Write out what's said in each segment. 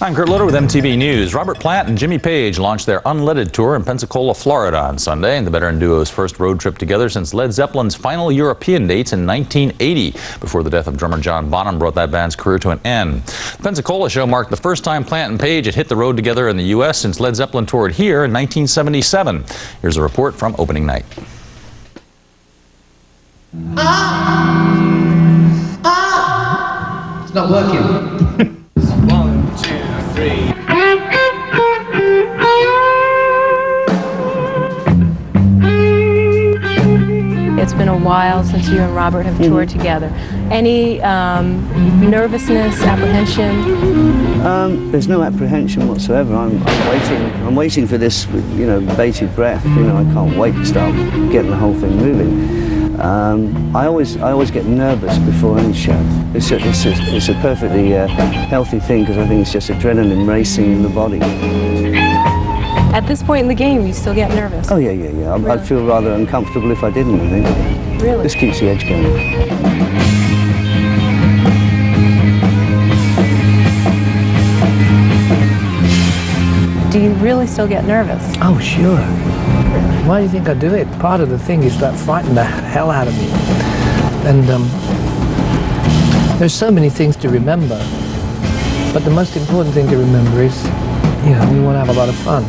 I'm Kurt Loder with MTV News. Robert Plant and Jimmy Page launched their unleaded tour in Pensacola, Florida on Sunday, and the veteran duo's first road trip together since Led Zeppelin's final European dates in 1980, before the death of drummer John Bonham brought that band's career to an end. The Pensacola show marked the first time Plant and Page had hit the road together in the U.S. since Led Zeppelin toured here in 1977. Here's a report from opening night. It's not working. 1, 2, 3. It's been a while since you and Robert have toured together. Any nervousness, apprehension? There's no apprehension whatsoever. I'm waiting for this, bated breath. I can't wait to start getting the whole thing moving. I always get nervous before any show. It's a perfectly healthy thing, because I think it's just adrenaline racing in the body. At this point in the game, you still get nervous? Oh yeah. Really? I'd feel rather uncomfortable if I didn't, I think. Really? This keeps the edge going. Do you really still get nervous? Oh, sure. Why do you think I do it? Part of the thing is that frightened the hell out of me. And there's so many things to remember. But the most important thing to remember is, we want to have a lot of fun.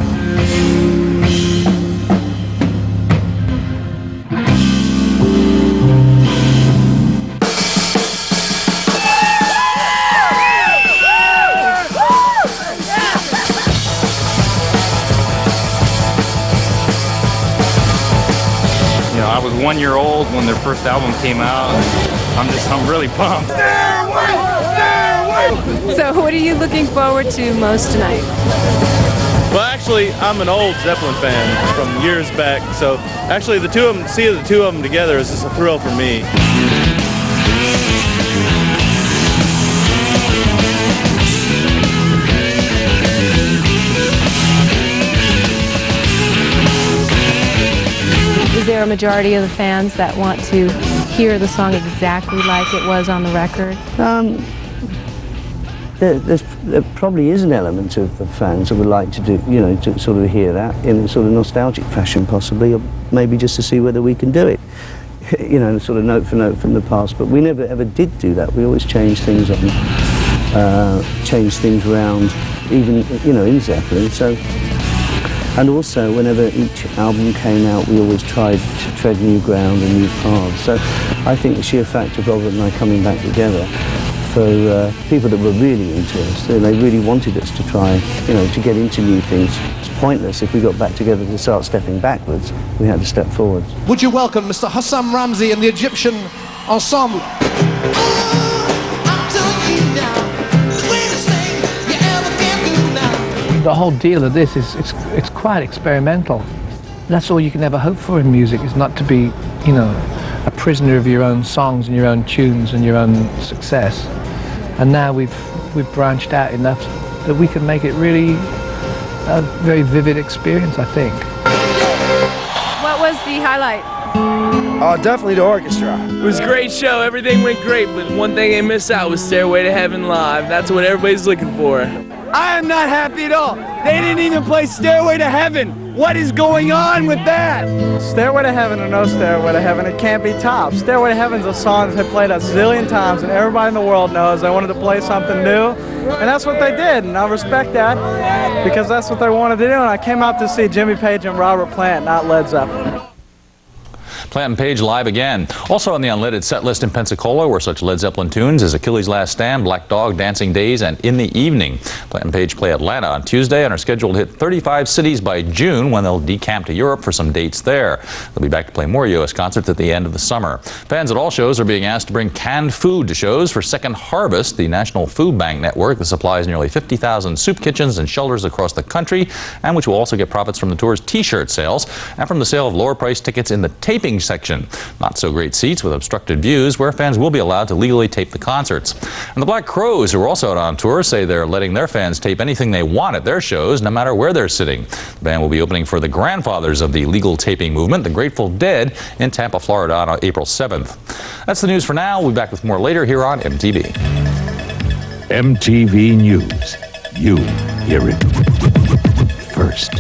I was 1 year old when their first album came out. I'm really pumped. So what are you looking forward to most tonight? Well, actually, I'm an old Zeppelin fan from years back, so actually the two of them, seeing the two of them together is just a thrill for me. Is there a majority of the fans that want to hear the song exactly like it was on the record? There probably is an element of fans that would like to do, to sort of hear that in a sort of nostalgic fashion, possibly, or maybe just to see whether we can do it, sort of note for note from the past. But we never ever did do that. We always changed things on, changed things around, even in Zeppelin. So. And also, whenever each album came out, we always tried to tread new ground and new paths. So I think the sheer fact of Robert and I coming back together, for people that were really into us, they really wanted us to try, to get into new things. It's pointless if we got back together to start stepping backwards. We had to step forwards. Would you welcome Mr. Hassam Ramsey and the Egyptian Ensemble? The whole deal of this is it's quite experimental. That's all you can ever hope for in music, is not to be, a prisoner of your own songs and your own tunes and your own success. And now we've branched out enough that we can make it really a very vivid experience, I think. What was the highlight? Definitely the orchestra. It was a great show. Everything went great, but one thing they missed out was Stairway to Heaven live. That's what everybody's looking for. I am not happy at all. They didn't even play Stairway to Heaven. What is going on with that? Stairway to Heaven or no Stairway to Heaven, it can't be topped. Stairway to Heaven's a song that they played a zillion times and everybody in the world knows. They wanted to play something new, and that's what they did, and I respect that because that's what they wanted to do, and I came out to see Jimmy Page and Robert Plant, not Led Zeppelin. Plant and Page live again. Also on the unleaded set list in Pensacola were such Led Zeppelin tunes as Achilles' Last Stand, Black Dog, Dancing Days, and In the Evening. Plant and Page play Atlanta on Tuesday and are scheduled to hit 35 cities by June, when they'll decamp to Europe for some dates there. They'll be back to play more U.S. concerts at the end of the summer. Fans at all shows are being asked to bring canned food to shows for Second Harvest, the National Food Bank network that supplies nearly 50,000 soup kitchens and shelters across the country, and which will also get profits from the tour's T-shirt sales and from the sale of lower-priced tickets in the taping section. Not so great seats with obstructed views, where fans will be allowed to legally tape the concerts. And the Black Crowes, who are also out on tour, say they're letting their fans tape anything they want at their shows, no matter where they're sitting. The band will be opening for the grandfathers of the legal taping movement, the Grateful Dead, in Tampa, Florida on April 7th. That's the news for now. We'll be back with more later here on MTV. MTV News. You hear it first.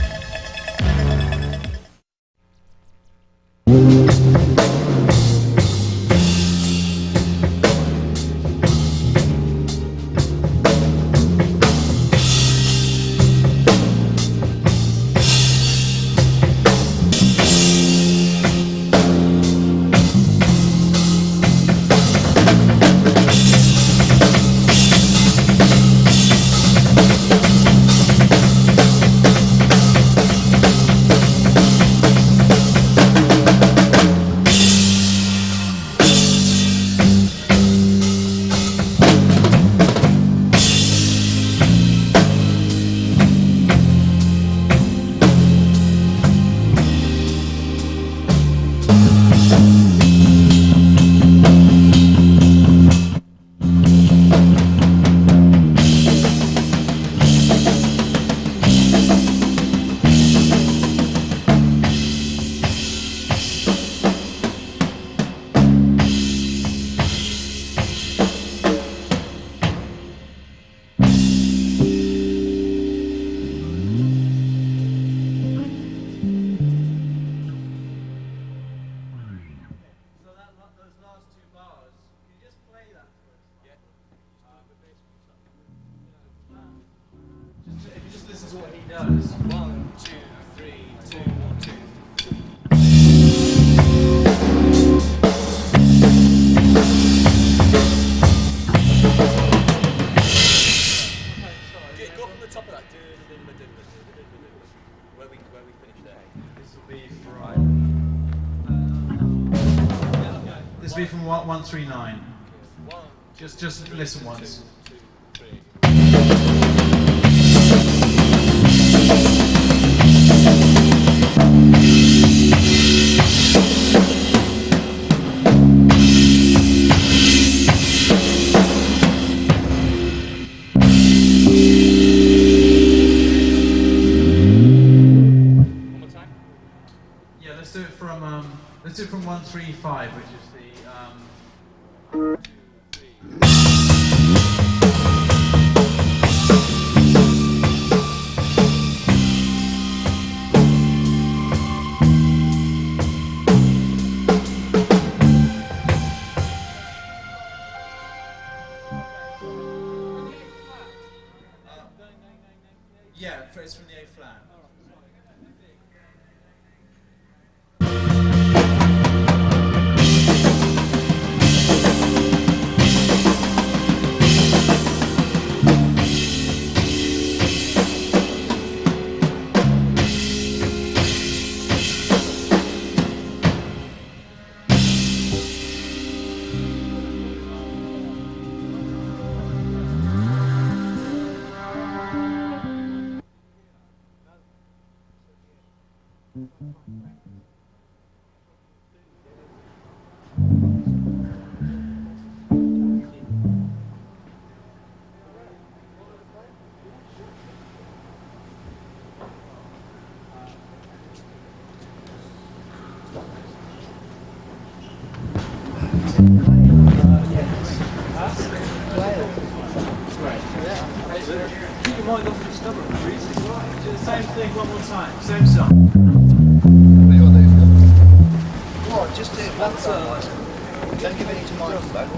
This will be from 139. Just listen once. Yeah, let's do it from 135, which is the yeah, it's from the A flat. Same thing one more time, same song. What? Just do it one time. Don't give any to Michael back.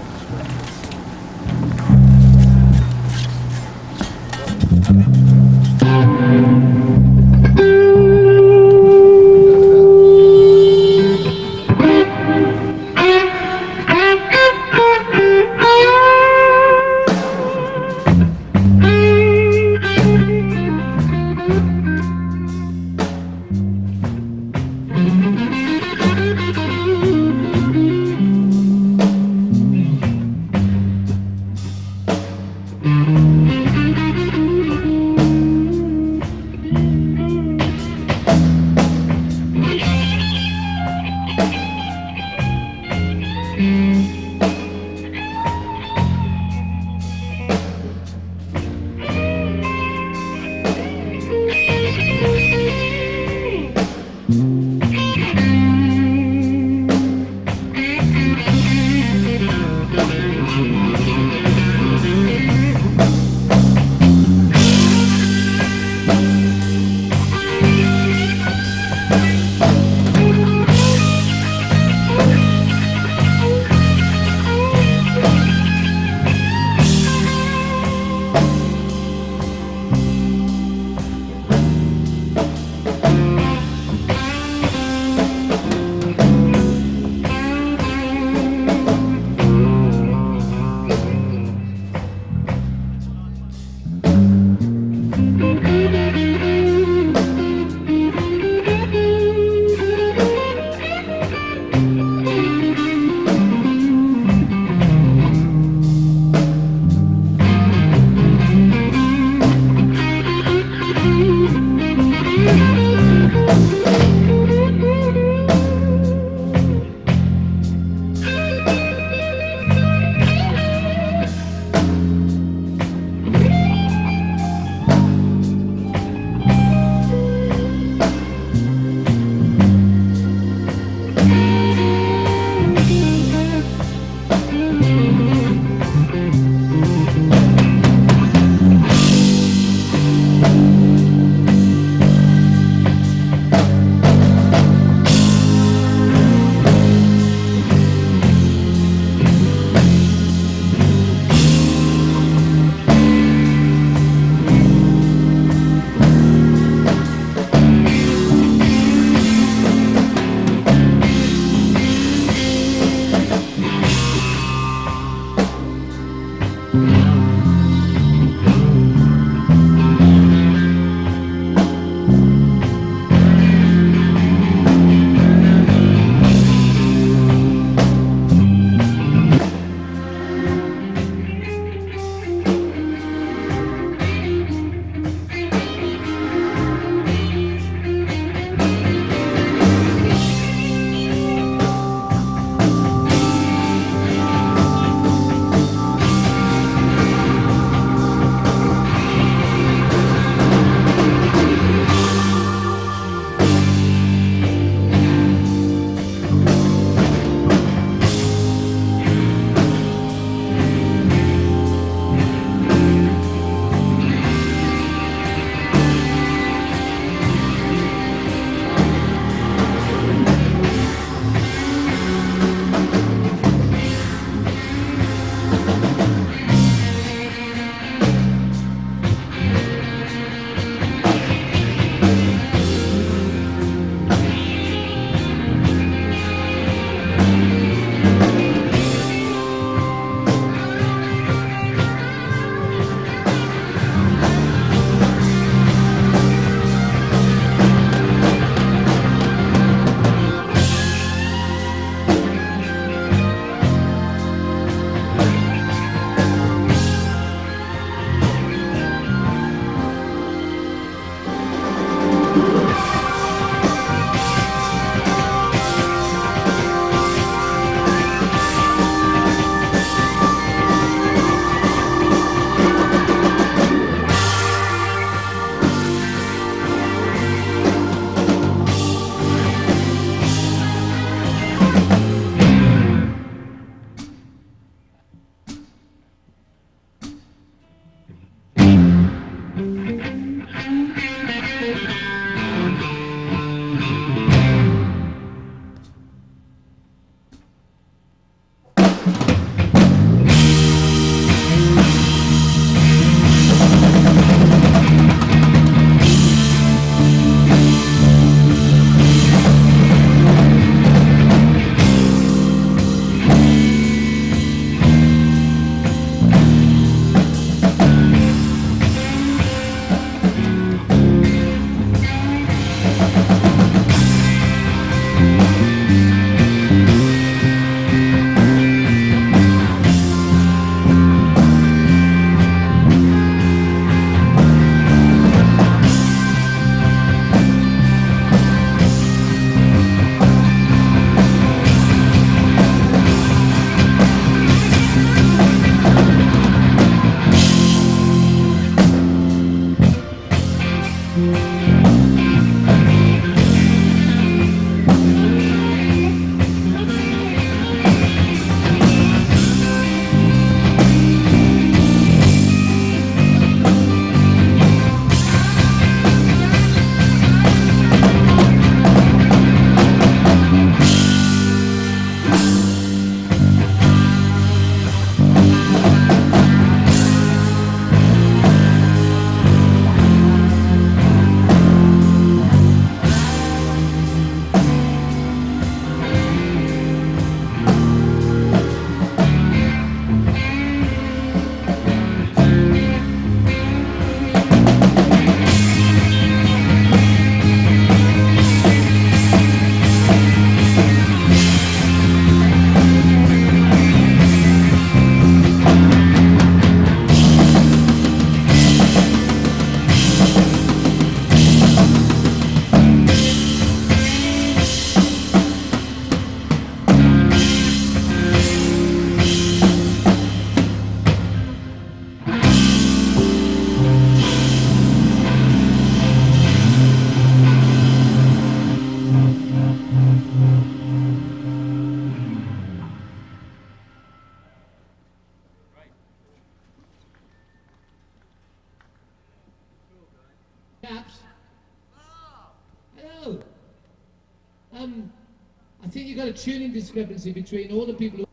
I think you've got a tuning discrepancy between all the people who...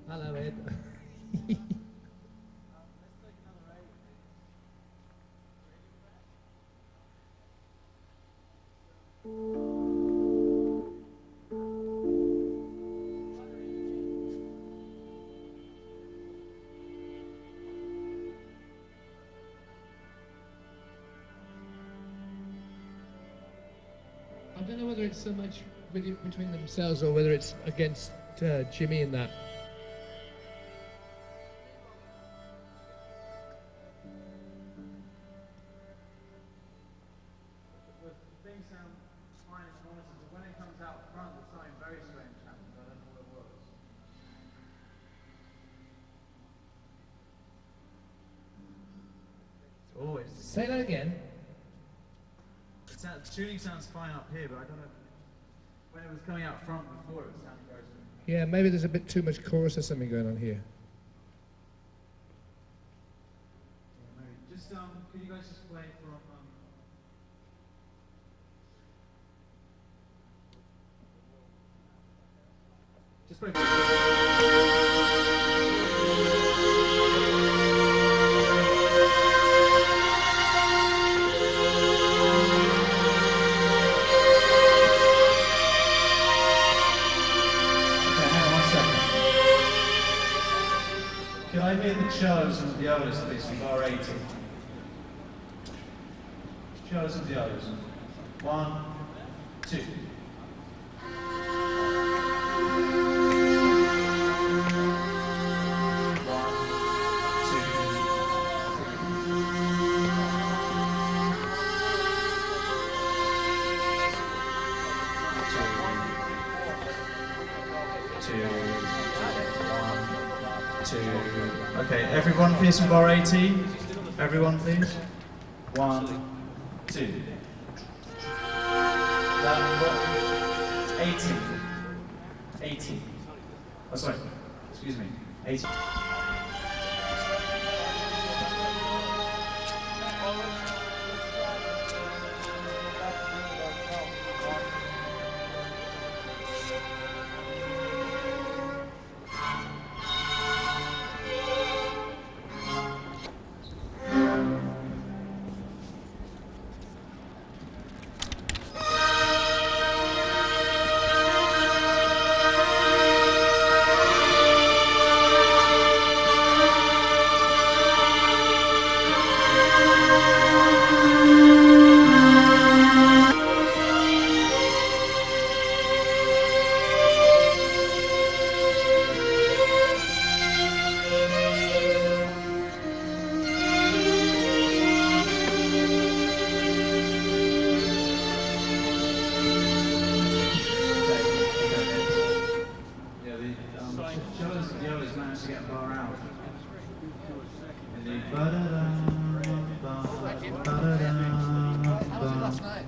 Hello, Ed. I don't know whether it's so much between themselves or whether it's against Jimmy and that. Things sound fine in the monitors, but when it comes out front, there's something very strange happens. I don't know what it was. Always. Say that again. The tuning sounds fine up here, but I don't know. When it was coming out front before, it sounded very strange. Yeah, maybe there's a bit too much chorus or something going on here. Yeah, maybe. Just could you guys just play from just play. Can I hear the cellos and violas, please, from bar 80? Cellos and violas. 1, 2. Okay, everyone please from bar 80. Everyone please. 1, 2. 80. 80. Oh, sorry. Excuse me. 80.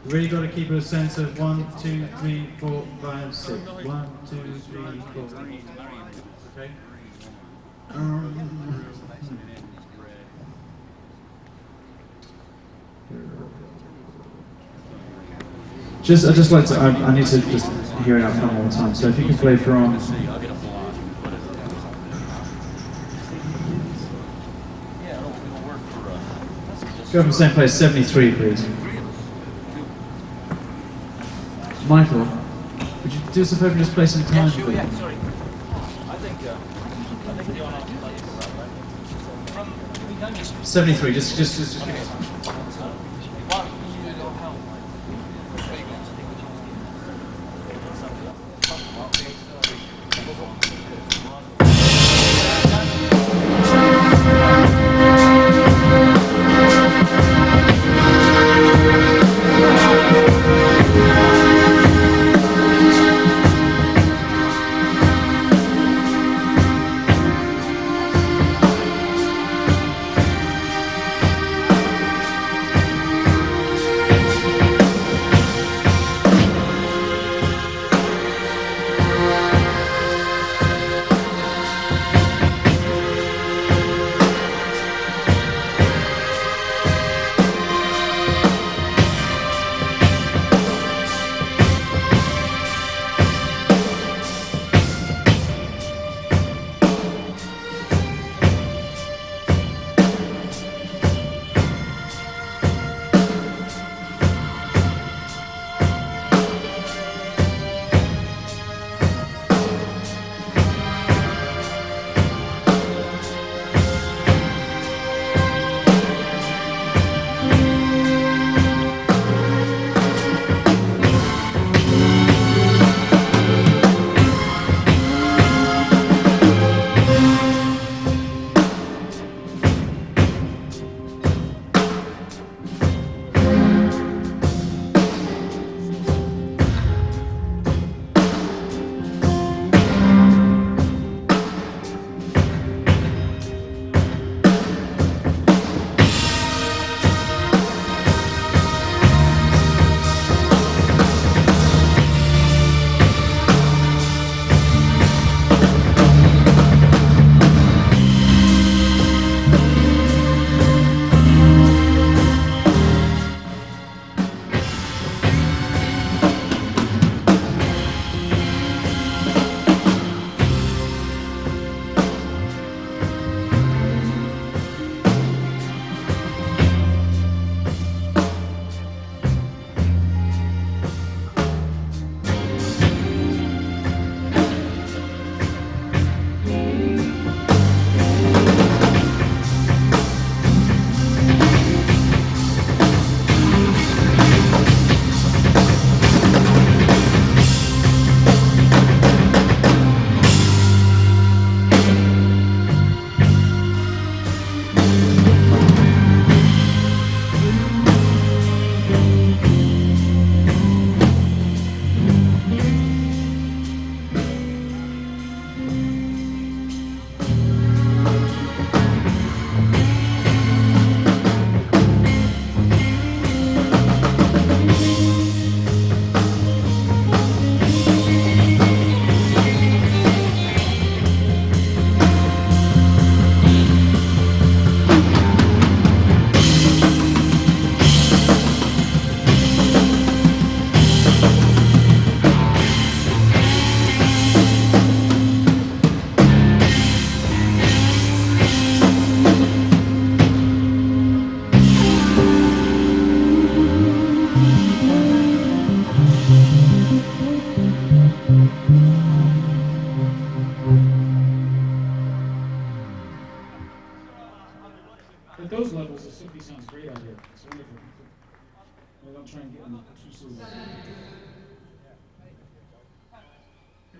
Really got to keep a sense of 1, 2, 3, 4, 5, 6. 1, 2, 3, 4. Okay. I just like to. I need to just hear it out one more time. So if you can play from. Go from the same place, 73, please. Michael, would you do us a favour and just play some time? Yeah, sure, yeah, sorry. I think you're on 73, just give me a time.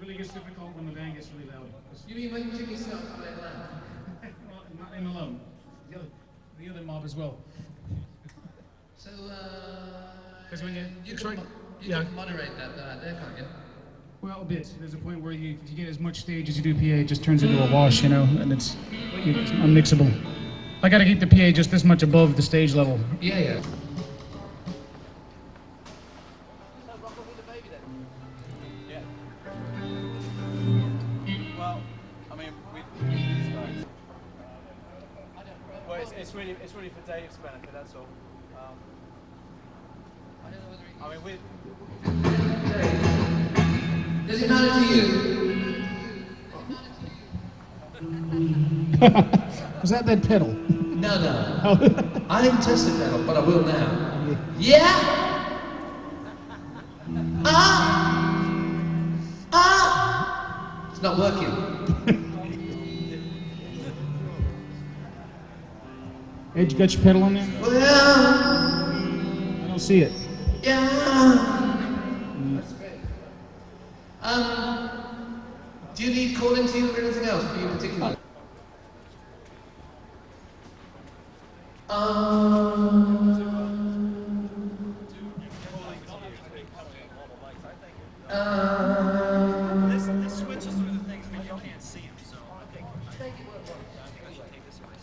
really gets difficult when the band gets really loud. You mean when Jimmy starts playing loud? Well, not him alone. The other mob as well. So, Because when you can moderate that there, can't you? Well, a bit. There's a point where if you get as much stage as you do PA, it just turns into a wash, you know, and it's unmixable. I got to keep the PA just this much above the stage level. Yeah, yeah. Well, I mean, these guys. Well, it's really for Dave's benefit. That's all. I mean, we. Does it matter to you? Was that pedal? No, no. I didn't test the pedal, but I will now. Yeah? It's not working. Edge, you got your pedal on there? Well, I don't see it. yeah. Do you need calling to you or anything else for you in particular? This switches through the things, but you can't see them, so I think we should take this away.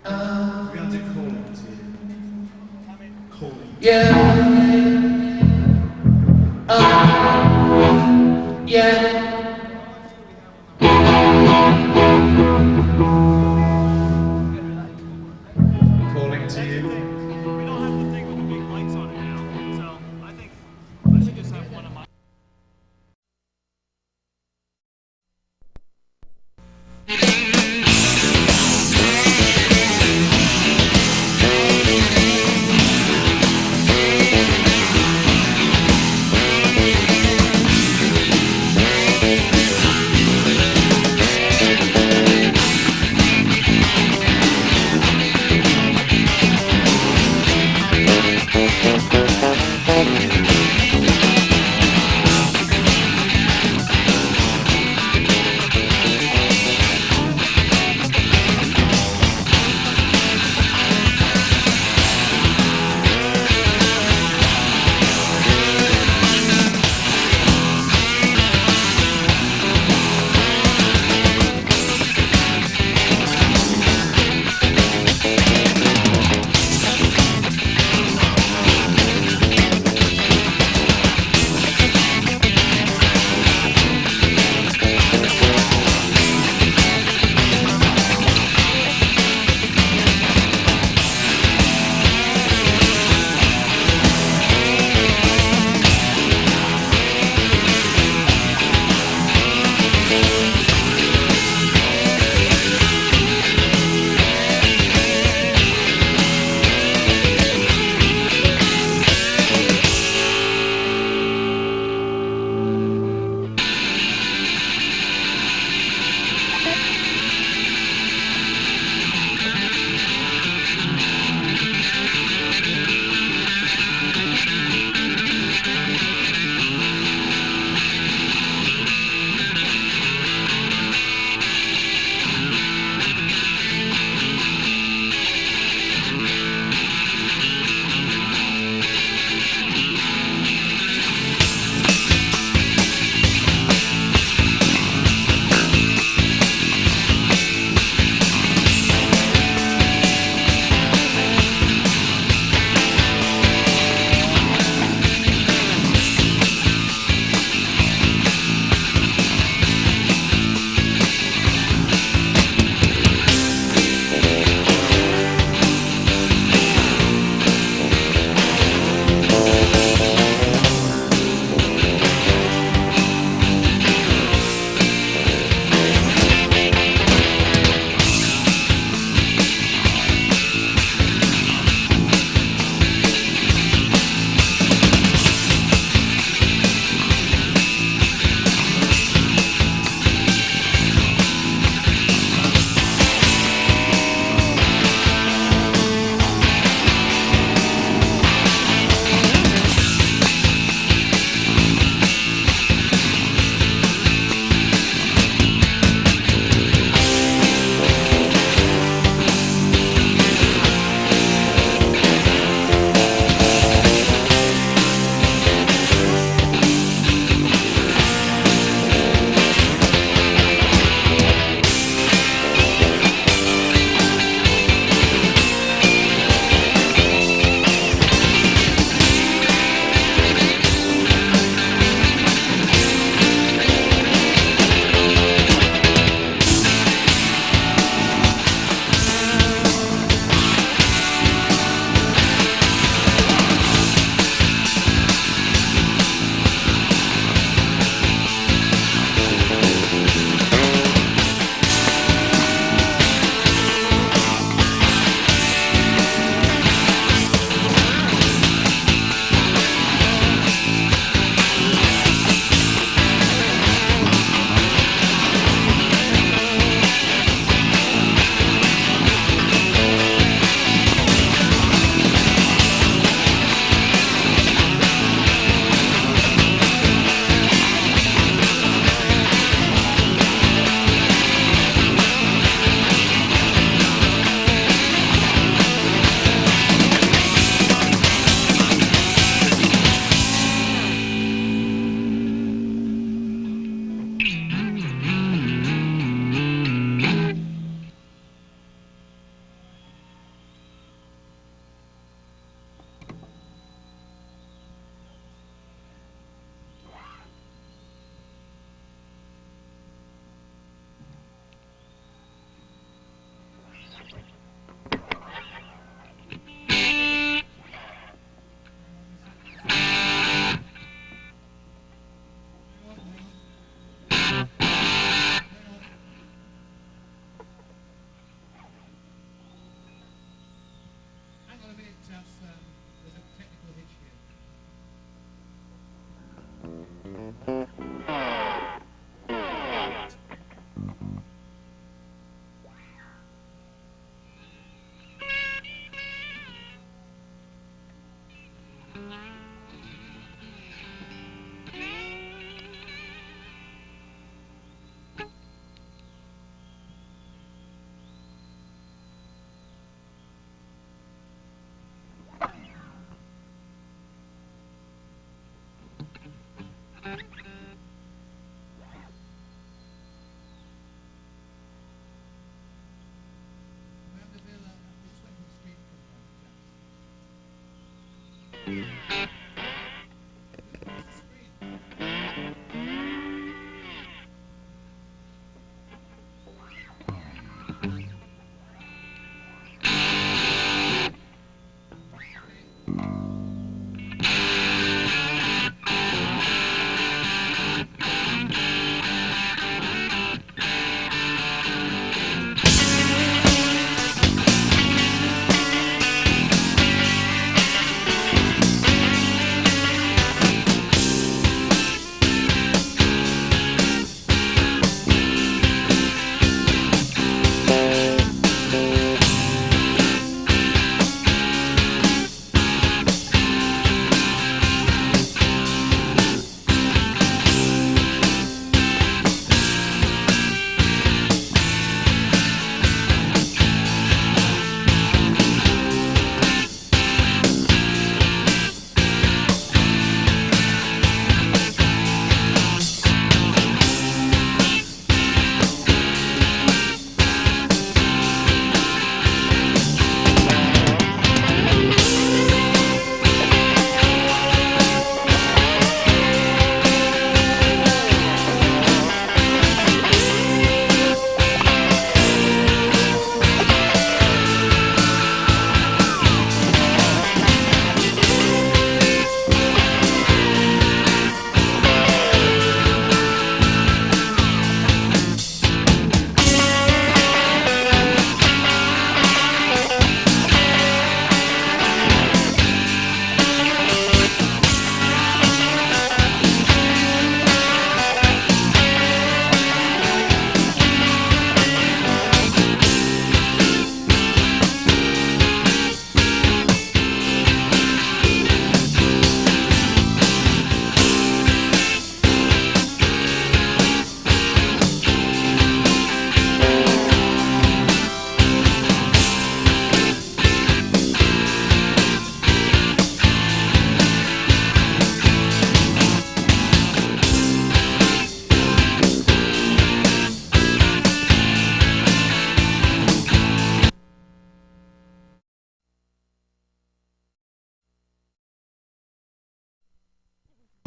We have to call it to you. Calling. Yeah. Yeah. Calling to you. We don't have the thing with the big lights on it now, so I think I should just have one of my.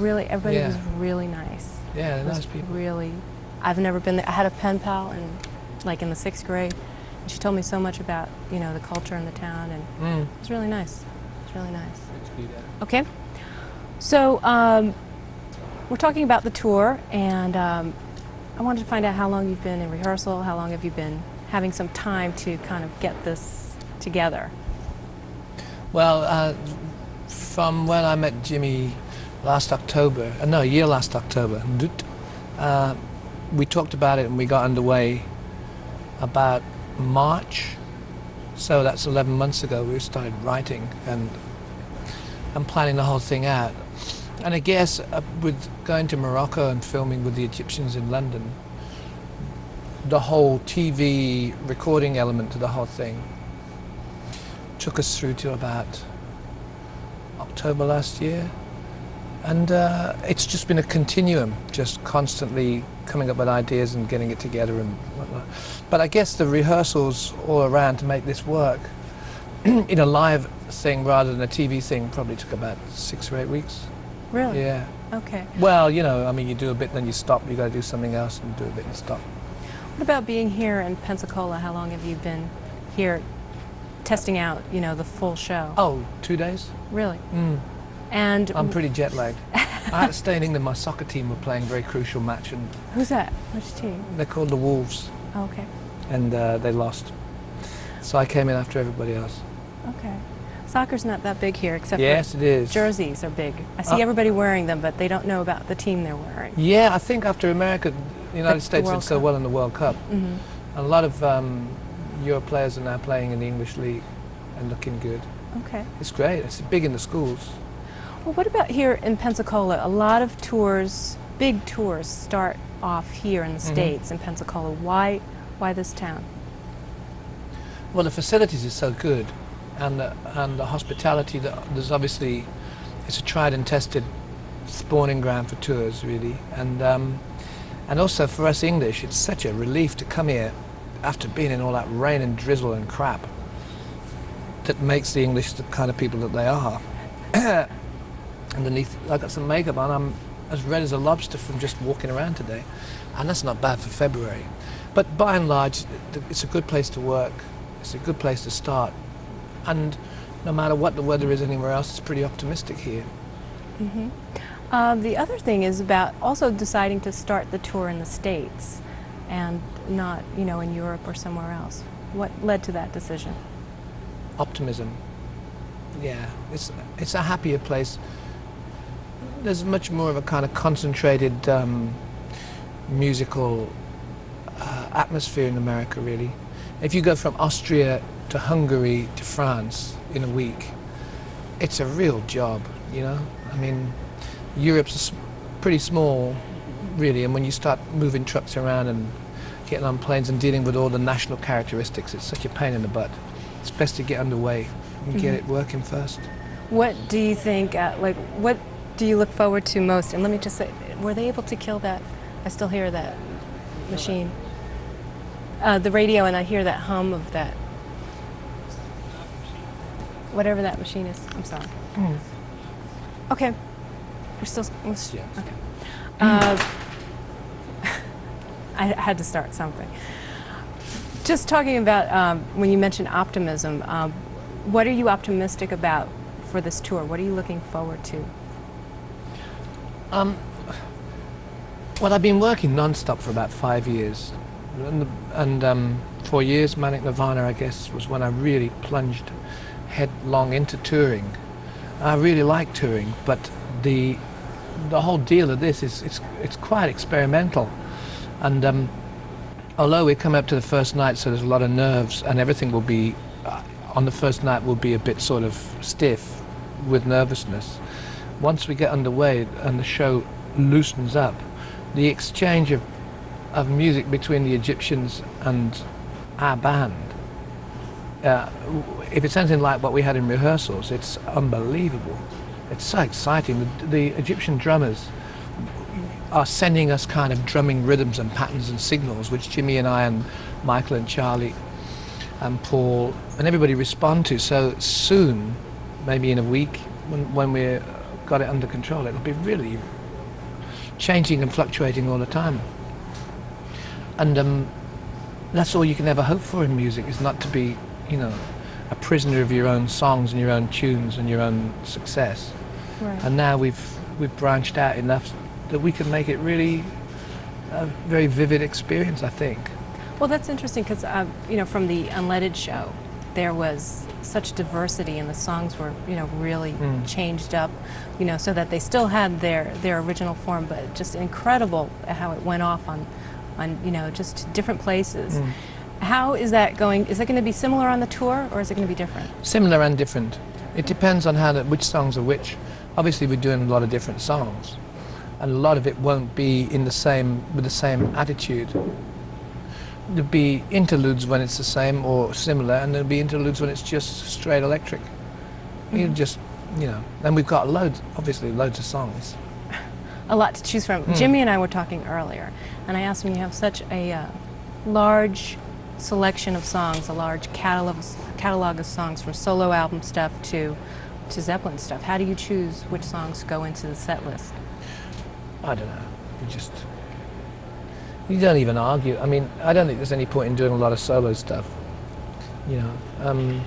Really, everybody Yeah. was really nice. Yeah, they're It was nice people. Really, I've never been there. I had a pen pal like in the 6th grade, and she told me so much about, you know, the culture in the town, and it was really nice. It was really nice. Okay, so we're talking about the tour, and I wanted to find out how long you've been in rehearsal, how long have you been having some time to kind of get this together? Well, from when I met Jimmy last October, no, last October, we talked about it and we got underway about March, so that's 11 months ago. We started writing and planning the whole thing out. And I guess with going to Morocco and filming with the Egyptians in London, the whole TV recording element to the whole thing took us through to about October last year. And it's just been a continuum, just constantly coming up with ideas and getting it together and whatnot. But I guess the rehearsals all around to make this work in a live thing rather than a TV thing probably took about 6 or 8 weeks. Really? Yeah. Okay. Well, you know, I mean, you do a bit, then you stop. You got to do something else and do a bit and stop. What about being here in Pensacola? How long have you been here testing out, you know, the full show? Oh, 2 days. Really? And I'm pretty jet lagged. I had to stay in England. My soccer team were playing a very crucial match, and who's that? Which team? they're called the Wolves. Oh, okay. And they lost. So I came in after everybody else. Okay. Soccer's not that big here, except Yes, for it is. jerseys are big. I see everybody wearing them, but they don't know about the team they're wearing. Yeah, I think after America, the United States did World so Cup. well in the World Cup. A lot of Euro players are now playing in the English league and looking good. Okay. It's great. It's big in the schools. Well, what about here in Pensacola? A lot of tours, big tours, start off here in the States, in Pensacola. Why this town? Well, the facilities are so good, and the hospitality. There's obviously, it's a tried and tested spawning ground for tours, really, and also for us English, it's such a relief to come here after being in all that rain and drizzle and crap. That makes the English the kind of people that they are. Underneath, I got some makeup on. I'm as red as a lobster from just walking around today, and that's not bad for February. But by and large, it's a good place to work. It's a good place to start, and no matter what the weather is anywhere else, it's pretty optimistic here. The other thing is about also deciding to start the tour in the States and not, you know, in Europe or somewhere else. What led to that decision? Optimism. Yeah, it's a happier place. There's much more of a kind of concentrated musical atmosphere in America, really. If you go from Austria to Hungary to France in a week, it's a real job, you know? I mean, Europe's pretty small, really, and when you start moving trucks around and getting on planes and dealing with all the national characteristics, it's such a pain in the butt. It's best to get underway and get it working first. What do you think, what do you look forward to most? And let me just say, were they able to kill that? I still hear that machine. The radio, and I hear that hum of that, whatever that machine is. I'm sorry. Okay. We're still, okay. I had to start something. Just talking about when you mentioned optimism, what are you optimistic about for this tour? What are you looking forward to? Well, I've been working non-stop for about 5 years, and 4 years, Manic Nirvana, I guess, was when I really plunged headlong into touring. I really like touring, but the whole deal of this is it's quite experimental, and although we come up to the first night, so there's a lot of nerves, and everything will be on the first night will be a bit sort of stiff with nervousness. Once we get underway and the show loosens up, the exchange of music between the Egyptians and our band, if it's anything like what we had in rehearsals, it's unbelievable. It's so exciting. The Egyptian drummers are sending us kind of drumming rhythms and patterns and signals, which Jimmy and I and Michael and Charlie and Paul and everybody respond to. So soon, maybe in a week, when we've got it under control, it'll be really changing and fluctuating all the time. And that's all you can ever hope for in music, is not to be, you know, a prisoner of your own songs and your own tunes and your own success. Right. And now we've branched out enough that we can make it really a very vivid experience, I think. Well, that's interesting because, you know, from the Unleaded show, there was such diversity and the songs were, you know, really changed up, you know, so that they still had their original form, but just incredible how it went off on you know, just different places. How is that going? Is that going to be similar on the tour, or is it going to be different? Similar and different. It depends on which songs are which. Obviously, we're doing a lot of different songs, and a lot of it won't be with the same attitude. There'll be interludes when it's the same or similar, and there'll be interludes when it's just straight electric. You just, you know, and we've got obviously loads of songs. A lot to choose from. Jimmy and I were talking earlier, and I asked him, you have such a large selection of songs, a large catalog of songs, from solo album stuff to Zeppelin stuff. How do you choose which songs go into the set list? I don't know. You don't even argue. I mean, I don't think there's any point in doing a lot of solo stuff, you know.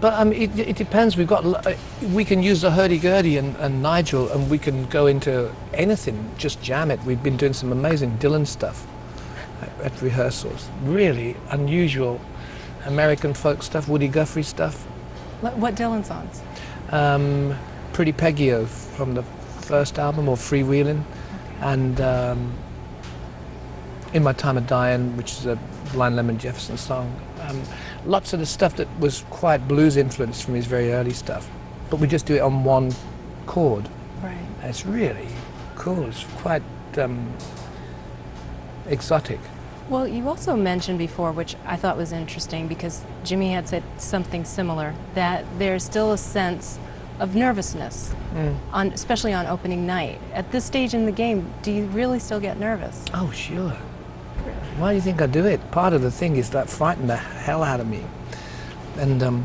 But it depends. We can use the Hurdy-Gurdy and Nigel, and we can go into anything, just jam it. We've been doing some amazing Dylan stuff at rehearsals. Really unusual American folk stuff, Woody Guthrie stuff. What Dylan songs? Pretty Peggio from the first album, or Freewheelin', and In My Time of Dying, which is a Blind Lemon Jefferson song. Lots of the stuff that was quite blues influenced from his very early stuff, but we just do it on one chord. Right. And it's really cool. It's quite exotic. Well, you also mentioned before, which I thought was interesting, because Jimmy had said something similar, that there's still a sense of nervousness, especially on opening night. At this stage in the game, do you really still get nervous? Oh, sure. Why do you think I do it? Part of the thing is that frightened the hell out of me. And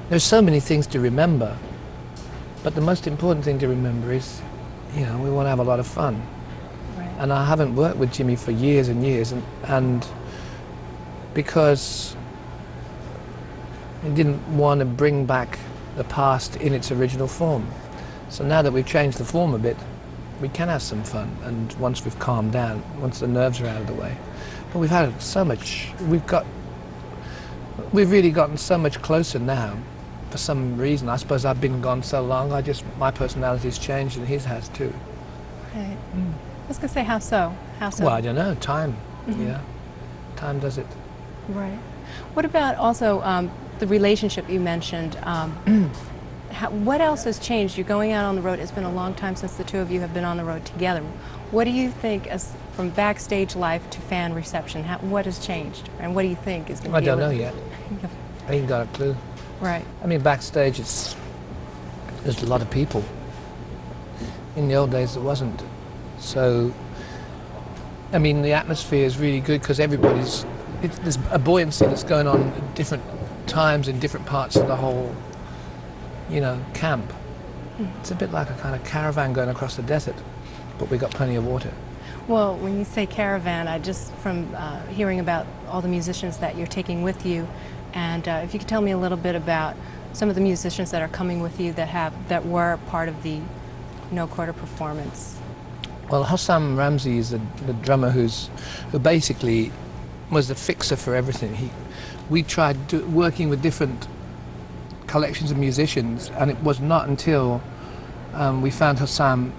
there's so many things to remember, but the most important thing to remember is, you know, we want to have a lot of fun. Right. And I haven't worked with Jimmy for years and years, and because I didn't want to bring back the past in its original form. So now that we've changed the form a bit, we can have some fun, and once we've calmed down, once the nerves are out of the way. But we've had so much, we've really gotten so much closer now. For some reason, I suppose I've been gone so long, my personality's changed and his has too. Right. I was going to say, how so? How so? Well, I don't know, time, yeah. Time does it. Right. What about also the relationship you mentioned? What else has changed? You're going out on the road. It's been a long time since the two of you have been on the road together. What do you think, as from backstage life to fan reception, what has changed? And what do you think is going to be? I don't know yet. I ain't got a clue. Right. I mean, backstage, there's a lot of people. In the old days, there wasn't. So, I mean, the atmosphere is really good because there's a buoyancy that's going on at different times in different parts of the whole, you know, camp. It's a bit like a kind of caravan going across the desert, but we got plenty of water. Well, when you say caravan, I just, from hearing about all the musicians that you're taking with you, and if you could tell me a little bit about some of the musicians that are coming with you that were part of the No Quarter performance. Well, Hossam Ramsey is the drummer who basically was the fixer for everything. We tried working with different collections of musicians, and it was not until we found Hossam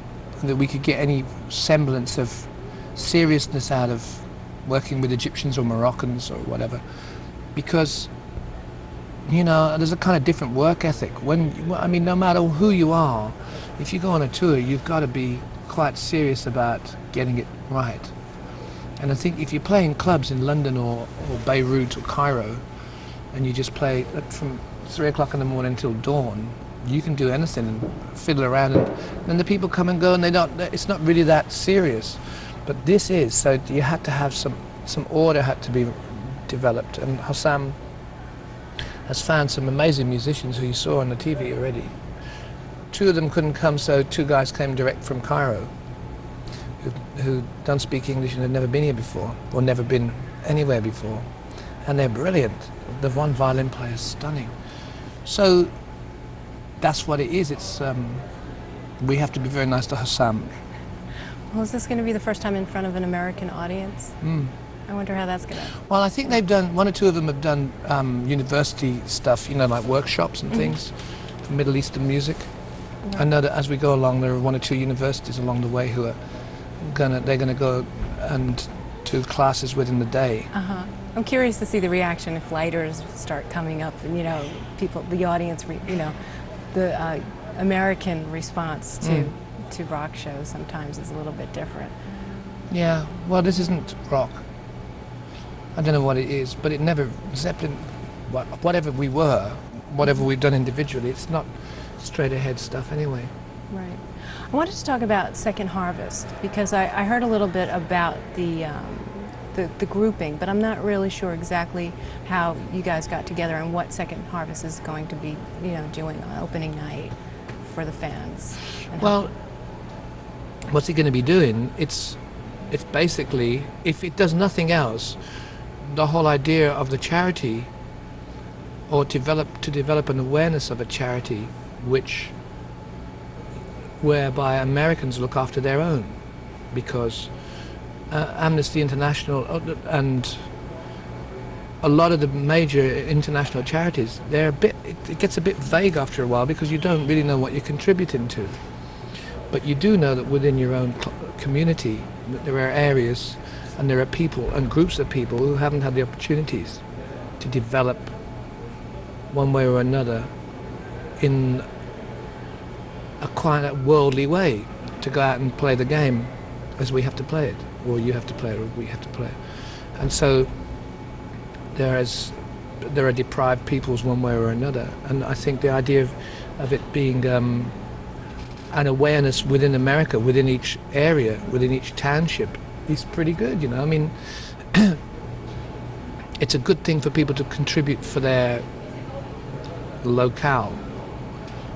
that we could get any semblance of seriousness out of working with Egyptians or Moroccans or whatever, because, you know, there's a kind of different work ethic. I mean, no matter who you are, if you go on a tour, you've got to be quite serious about getting it right. And I think if you play in clubs in London or Beirut or Cairo, and you just play from 3 o'clock in the morning until dawn, you can do anything and fiddle around, and then the people come and go, and it's not really that serious. But this is, so you had to have some order had to be developed, and Hossam has found some amazing musicians who you saw on the TV already. 2 of them couldn't come, so 2 guys came direct from Cairo who don't speak English and had never been here before, or never been anywhere before. And they're brilliant. The one violin player is stunning. So that's what it is. We have to be very nice to Hossam. Well, is this going to be the first time in front of an American audience? I wonder how that's going to... Well, I think they've done, 1 or 2 of them have done university stuff, you know, like workshops and things for Middle Eastern music. I know that as we go along, there are 1 or 2 universities along the way who are they're gonna go and do classes within the day. I'm curious to see the reaction if lighters start coming up, and, you know, the audience, you know, the American response to rock shows sometimes is a little bit different. Yeah, well, this isn't rock. I don't know what it is, but it never, Zeppelin, whatever we were, whatever we've done individually, it's not straight ahead stuff anyway. Right. I wanted to talk about Second Harvest, because I heard a little bit about the grouping, but I'm not really sure exactly how you guys got together and what Second Harvest is going to be, you know, doing on opening night for the fans. Well, what's he going to be doing? It's basically, if it does nothing else, the whole idea of the charity, or to develop an awareness of a charity whereby Americans look after their own, because Amnesty International and a lot of the major international charities, they're a bit, it gets a bit vague after a while because you don't really know what you're contributing to. But you do know that within your own community, that there are areas and there are people and groups of people who haven't had the opportunities to develop one way or another in a quite a worldly way, to go out and play the game as we have to play it, or you have to play it, or we have to play it. And so there are deprived peoples one way or another, and I think the idea of it being an awareness within America, within each area, within each township, is pretty good, you know. I mean, it's a good thing for people to contribute for their locale.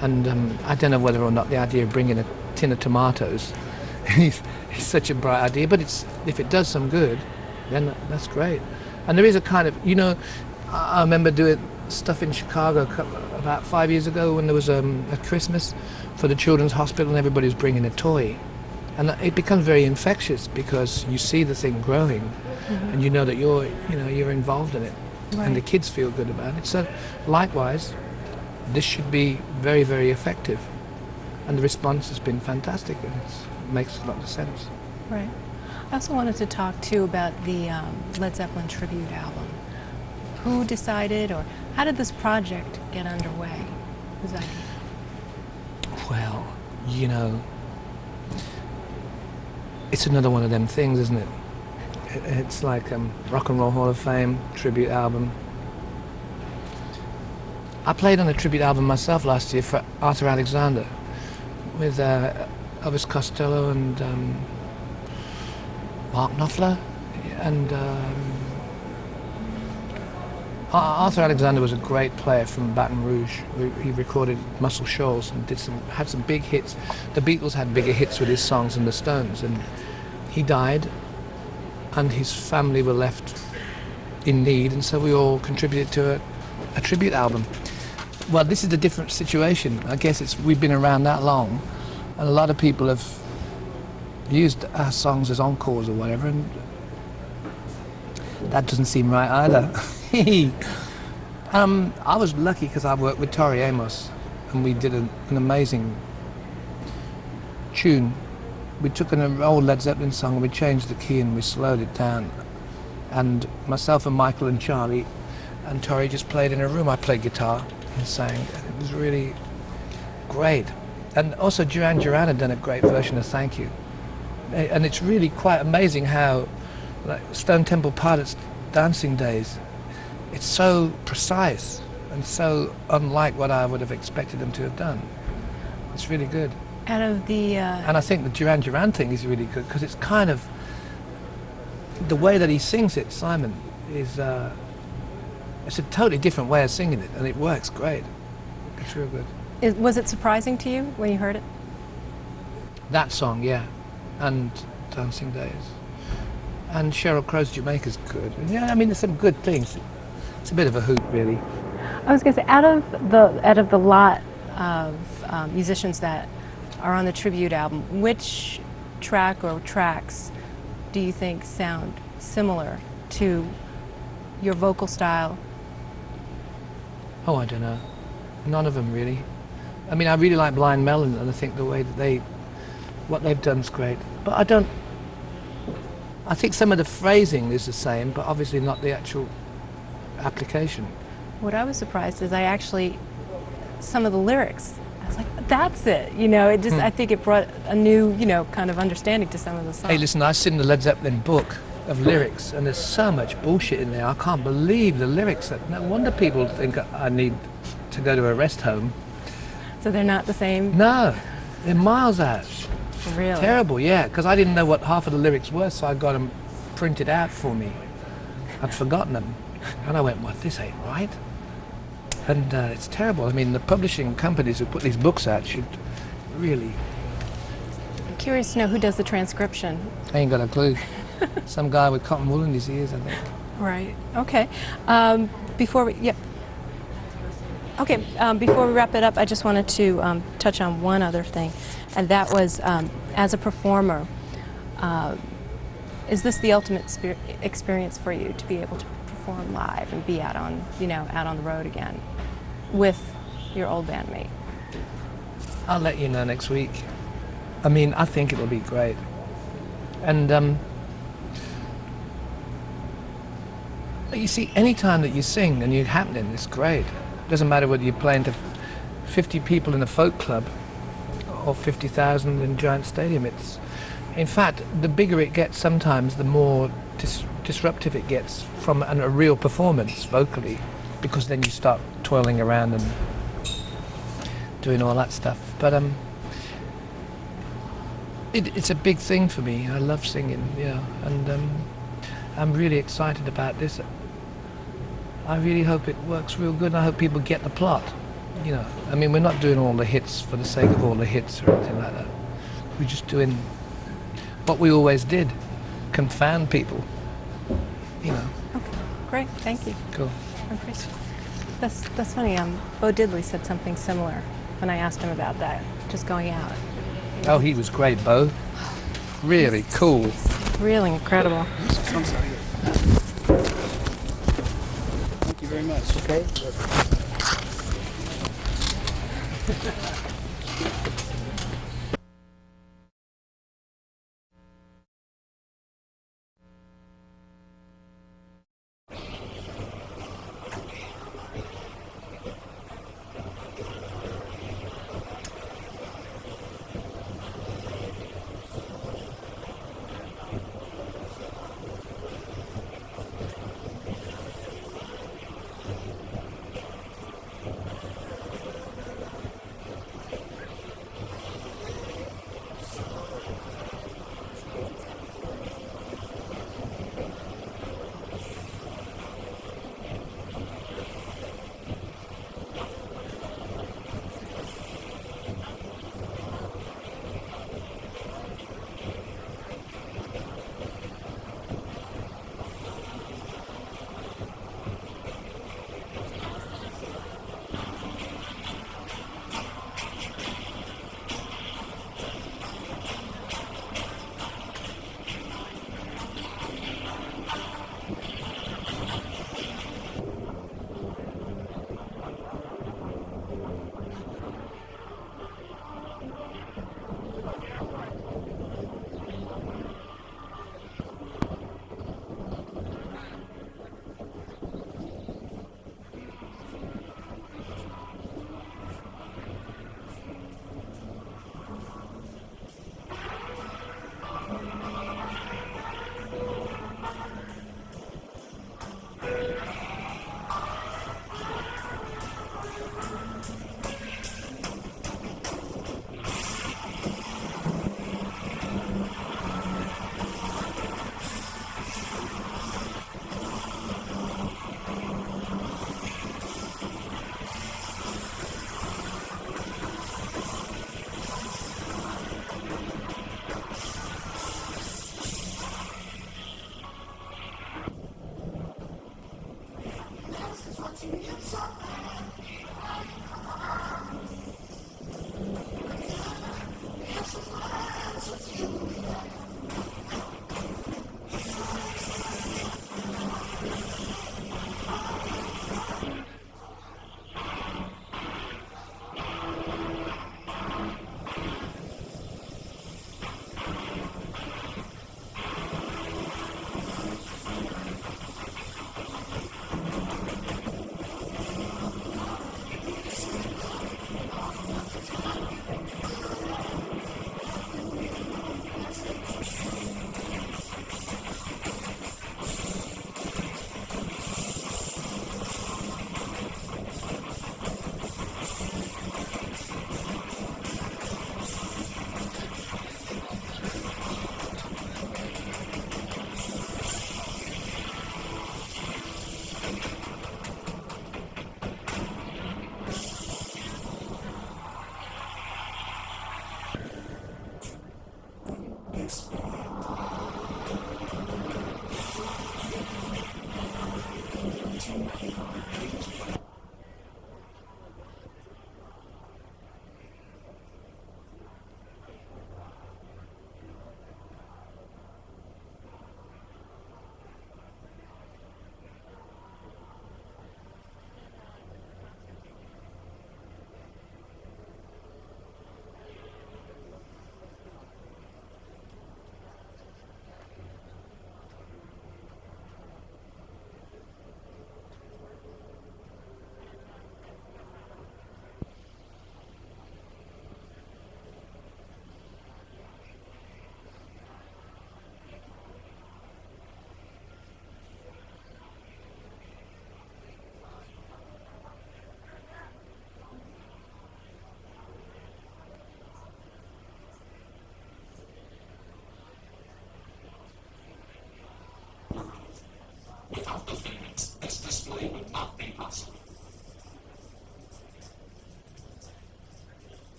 And I don't know whether or not the idea of bringing a tin of tomatoes is such a bright idea, but if it does some good, then that's great. And there is a kind of, you know, I remember doing stuff in Chicago about 5 years ago when there was a Christmas for the Children's Hospital and everybody was bringing a toy. And it becomes very infectious because you see the thing growing, and you know that you're involved in it, and the kids feel good about it. So likewise, this should be very, very effective, and the response has been fantastic, and it makes a lot of sense. Right. I also wanted to talk too about the Led Zeppelin tribute album. Who decided, or how did this project get underway? Whose idea? Well, you know, it's another one of them things, isn't it? It's like Rock and Roll Hall of Fame tribute album. I played on a tribute album myself last year for Arthur Alexander with Elvis Costello and Mark Knopfler, and Arthur Alexander was a great player from Baton Rouge. He recorded Muscle Shoals and had some big hits. The Beatles had bigger hits with his songs than the Stones, and he died, and his family were left in need, and so we all contributed to a tribute album. Well, this is a different situation. I guess we've been around that long, and a lot of people have used our songs as encores or whatever, and that doesn't seem right either. I was lucky because I worked with Tori Amos, and we did an amazing tune. We took an old Led Zeppelin song and we changed the key and we slowed it down. And myself and Michael and Charlie and Tori just played in a room. I played guitar and sang, and it was really great. And also Duran Duran had done a great version of Thank You. And it's really quite amazing how, like Stone Temple Pilots' Dancing Days, it's so precise and so unlike what I would have expected them to have done. It's really good. Out of the... And I think the Duran Duran thing is really good because it's kind of... The way that he sings it, Simon, is... it's a totally different way of singing it, and it works great. It's real good. Was it surprising to you when you heard it? That song, yeah. And Dancing Days. And Sheryl Crow's Jamaica's good. Yeah, I mean, there's some good things. It's a bit of a hoot, really. I was going to say, out of the lot of musicians that are on the tribute album, which track or tracks do you think sound similar to your vocal style? Oh, I don't know. None of them, really. I mean, I really like Blind Melon, and I think the way that what they've done is great. But I think some of the phrasing is the same, but obviously not the actual application. What I was surprised is some of the lyrics, I was like, that's it, you know, it just, I think it brought a new, you know, kind of understanding to some of the songs. Hey, listen, I've seen the Led Zeppelin book of lyrics, and there's so much bullshit in there. I can't believe the lyrics. No wonder people think I need to go to a rest home. So they're not the same? No, they're miles out. Really? Terrible, yeah, because I didn't know what half of the lyrics were, so I got them printed out for me. I'd forgotten them. And I went, well, this ain't right. And it's terrible. I mean, the publishing companies who put these books out should really... I'm curious to know who does the transcription. I ain't got a clue. Some guy with cotton wool in his ears, I think. Right, okay. Before we wrap it up, I just wanted to touch on one other thing, and that was, as a performer, is this the ultimate experience for you, to be able to perform perform live and be out on, out on the road again with your old bandmate? I'll let you know next week. I mean, I think it'll be great. And you see, any time that you sing and you're happening, it's great. It doesn't matter whether you're playing to 50 people in a folk club or 50,000 in a giant stadium. In fact, the bigger it gets sometimes, the more disruptive it gets from a real performance vocally, because then you start twirling around and doing all that stuff. But it's a big thing for me. I love singing, and I'm really excited about this. I really hope it works real good, and I hope people get the plot. I mean, we're not doing all the hits for the sake of all the hits or anything like that. We're just doing what we always did, confound people, Okay, great, thank you. Cool. I appreciate it. That's funny. Bo Diddley said something similar when I asked him about that, just going out. Oh, he was great, Bo. Really cool. Really incredible. I'm sorry. Thank you very much. Okay.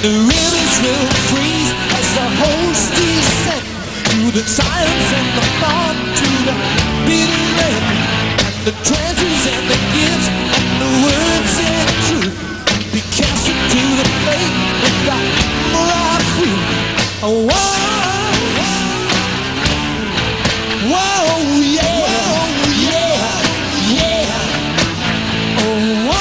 the rivers will freeze as the host descend through the silence and the thought to the bitter end, and the treasures and the gifts and the words and truth be cast into the fate and the more free. Oh, whoa, whoa, yeah, whoa, yeah, yeah. Oh, whoa.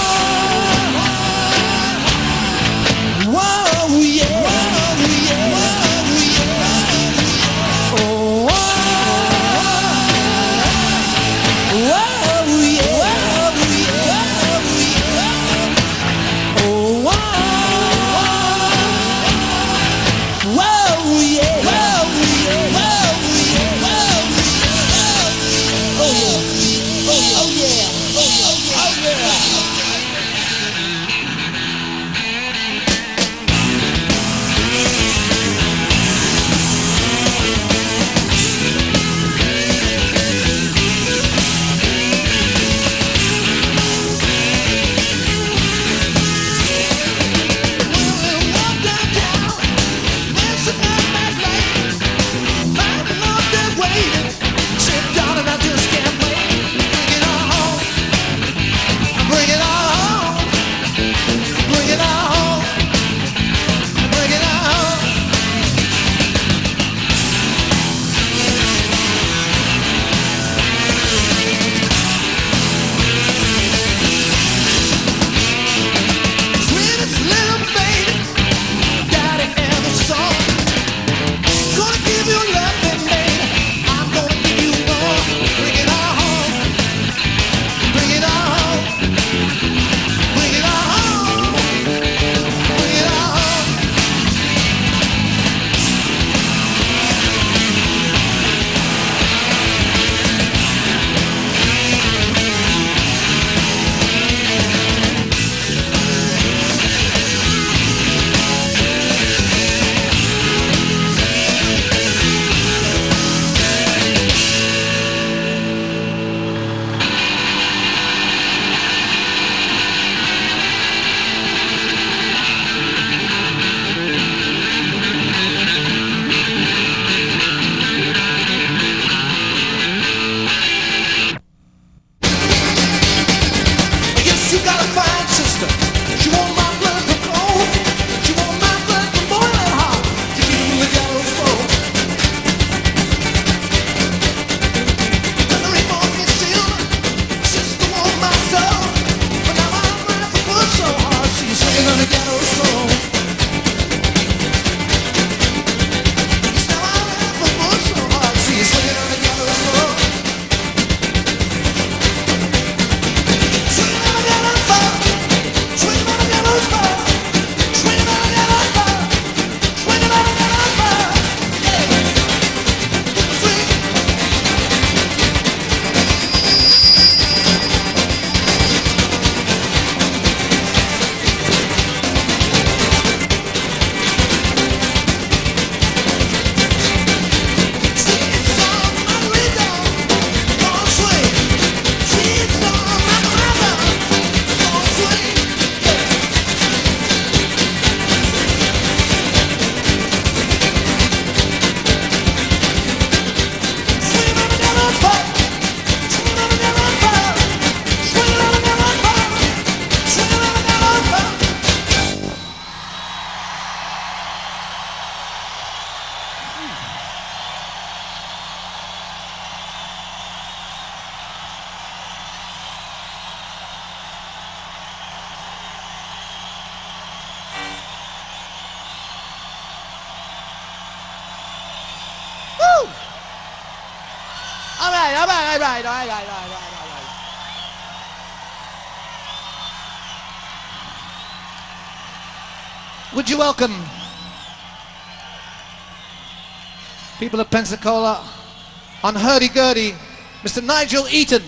All right. Would you welcome people of Pensacola on Hurdy Gurdy, Mr. Nigel Eaton.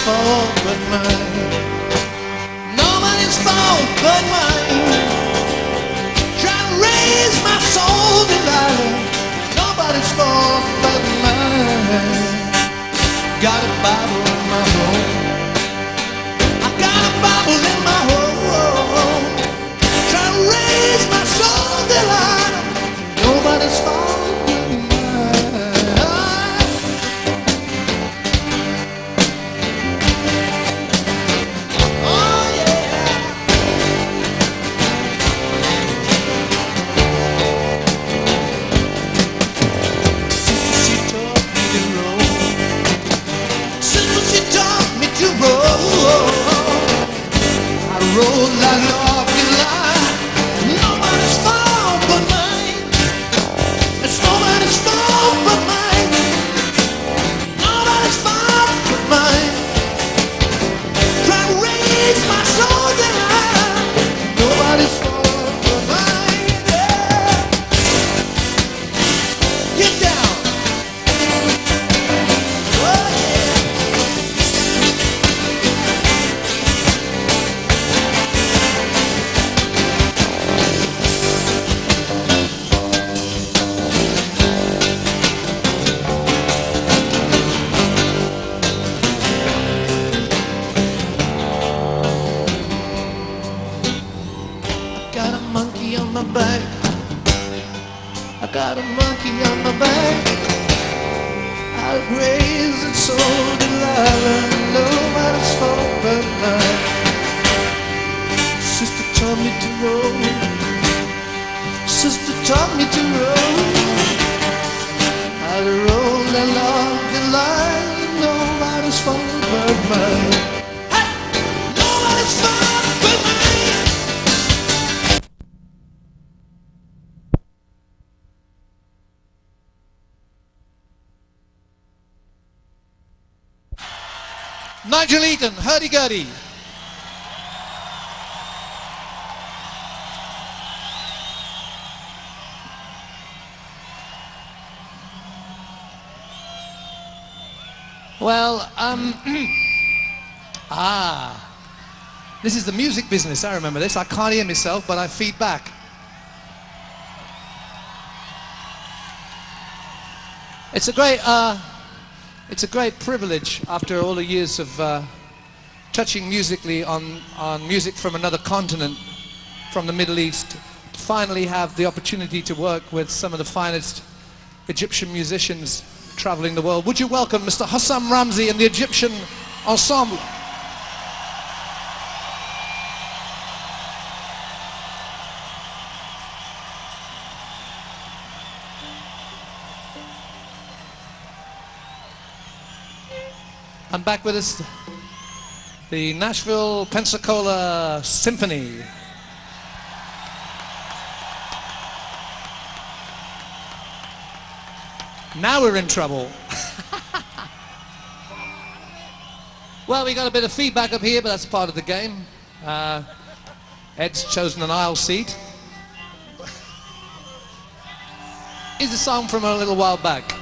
fault but mine. Nobody's fault but mine. Try to raise my soul, Delilah. Nobody's fault but mine. Got a Bible in my home. I got a Bible in my home. Try to raise my soul, Delilah. Nobody's fault but mine. Oh yeah. She taught me to roll. Sister, she taught me to roll. I roll like an organ line. Nobody's fault but mine. It's nobody's fault but mine. Nobody's fault but mine. Try to raise my soul down. Nobody's fault but mine. Yeah. Get down. Oh yeah. Got a monkey on my back. I got a monkey on my back. I'll raise it so Delilah. Nobody's fault but mine. Sister taught me to roll. Sister taught me to roll. I'll roll along the line. Nobody's fault but mine. Hey! Nobody's fault but mine. Nigel Eaton, Hurdy Gurdy. Well, this is the music business. I remember this. I can't hear myself, but I feed back. It's a great privilege after all the years of touching musically on music from another continent, from the Middle East, to finally have the opportunity to work with some of the finest Egyptian musicians traveling the world. Would you welcome Mr. Hussam Ramzi and the Egyptian Ensemble? And back with us, the Nashville Pensacola Symphony. Now we're in trouble. Well, we got a bit of feedback up here, but that's part of the game. Ed's chosen an aisle seat. Here's a song from a little while back.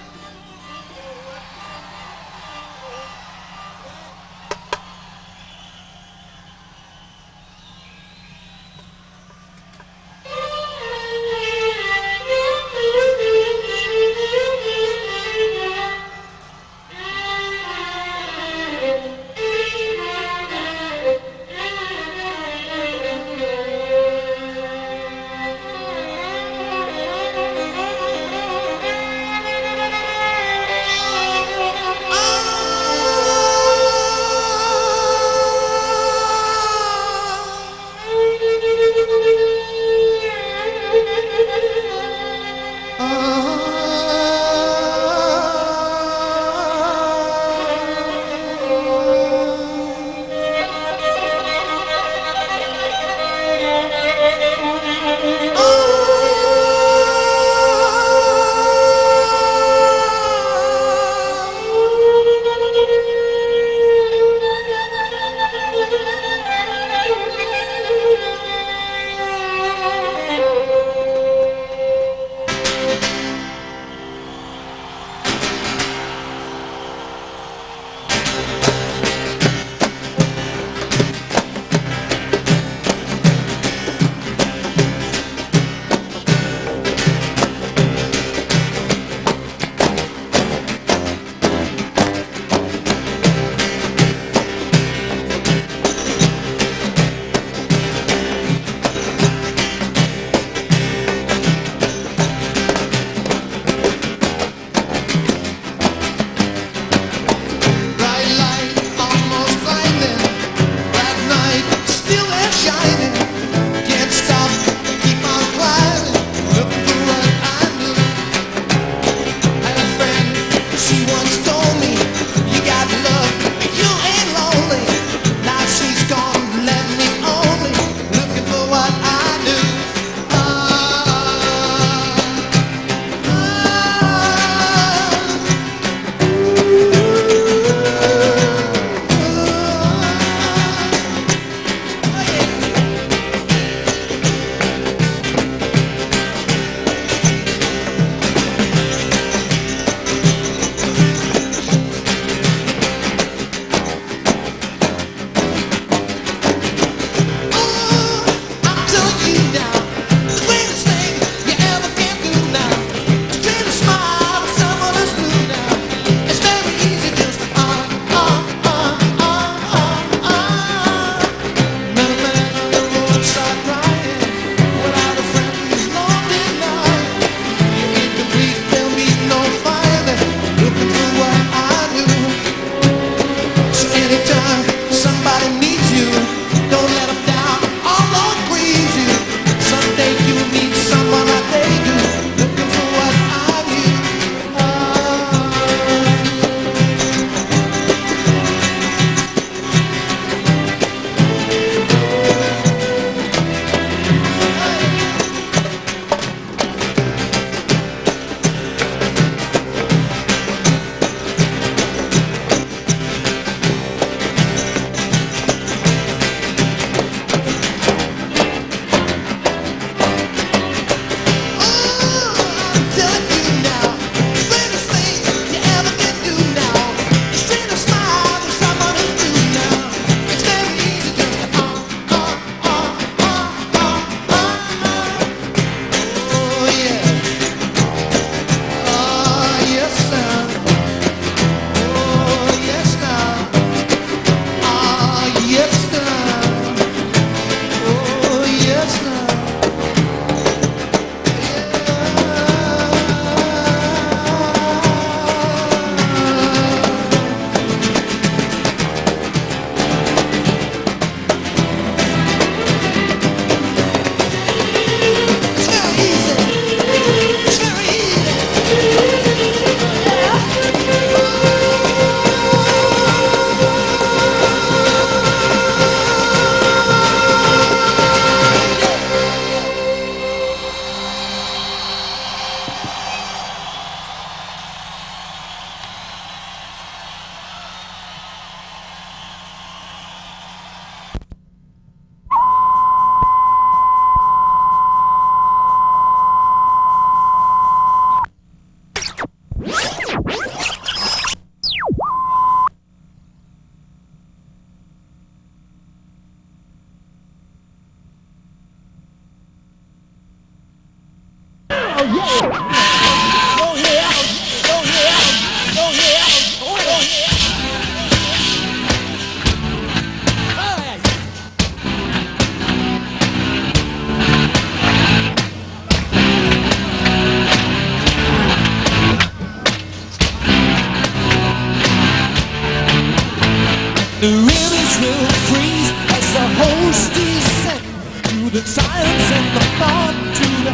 The rivers will freeze as the host descends to the silence and the thought, to the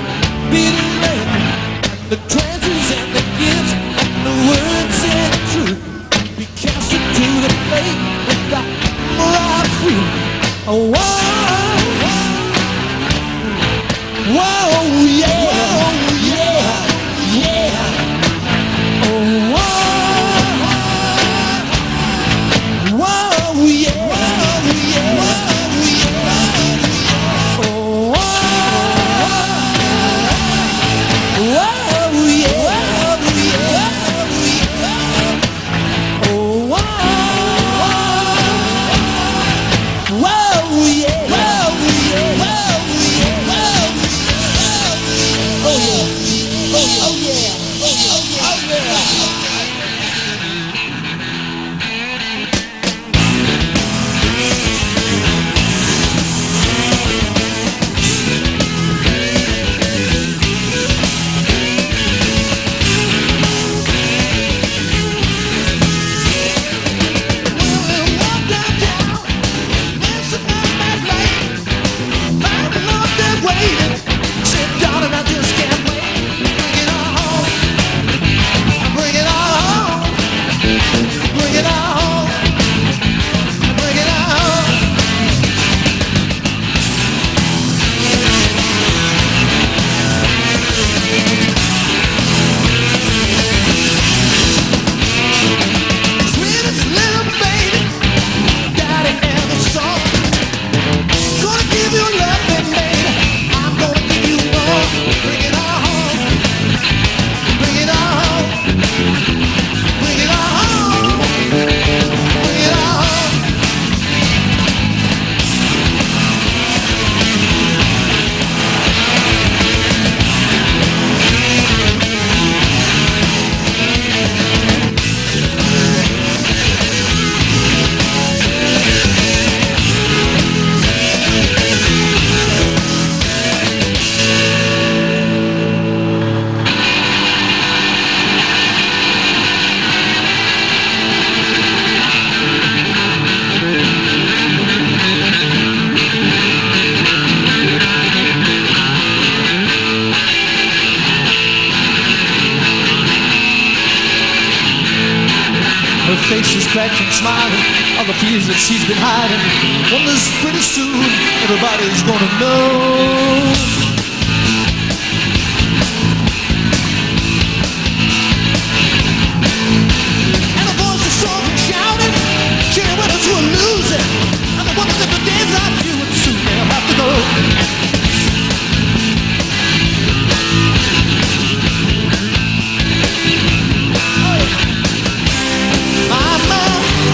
bitter end, the trances and the gifts and the words and truth. Be cast into the fate with the moral free. Oh, whoa, whoa, yeah, whoa, yeah, yeah. Oh, whoa, whoa, yeah, whoa, yeah, whoa, yeah. Oh, whoa, yeah, whoa, yeah. Oh, whoa. Face is cracked and smiling, all the fears that she's been hiding. Wonders pretty soon everybody's gonna know. And the voice is soft and shouting, cheering winners who are losing. And the ones that the days like you, and soon they'll have to go.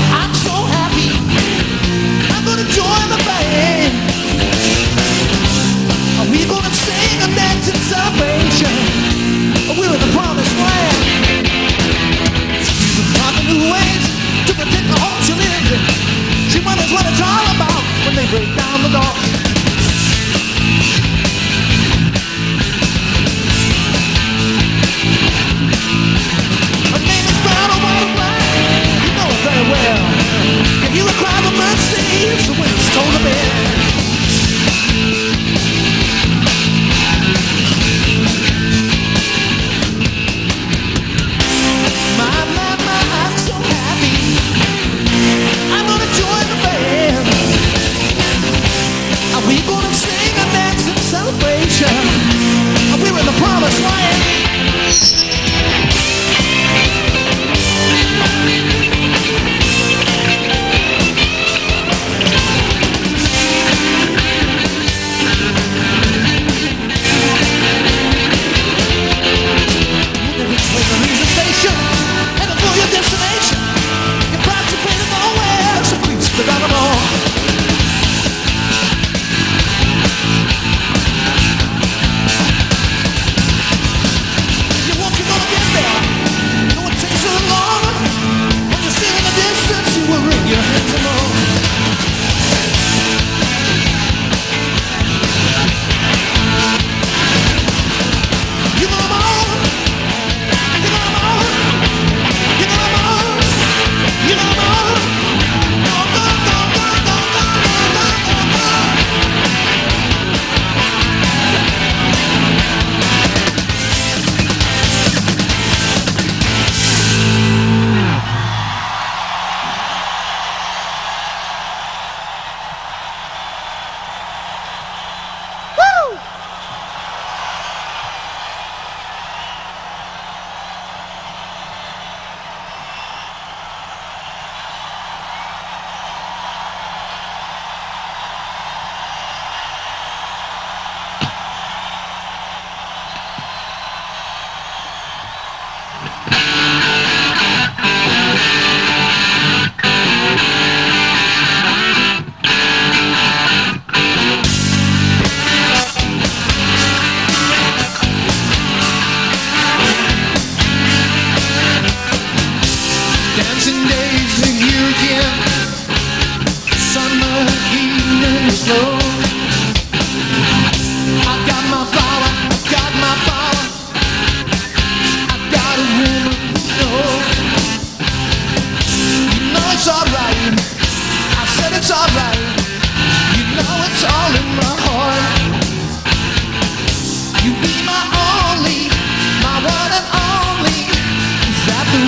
I'm so happy. I'm gonna join the band. Are we gonna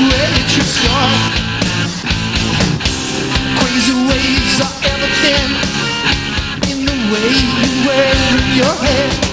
way it should start. Crazy ways are evident in the way you wear your hair.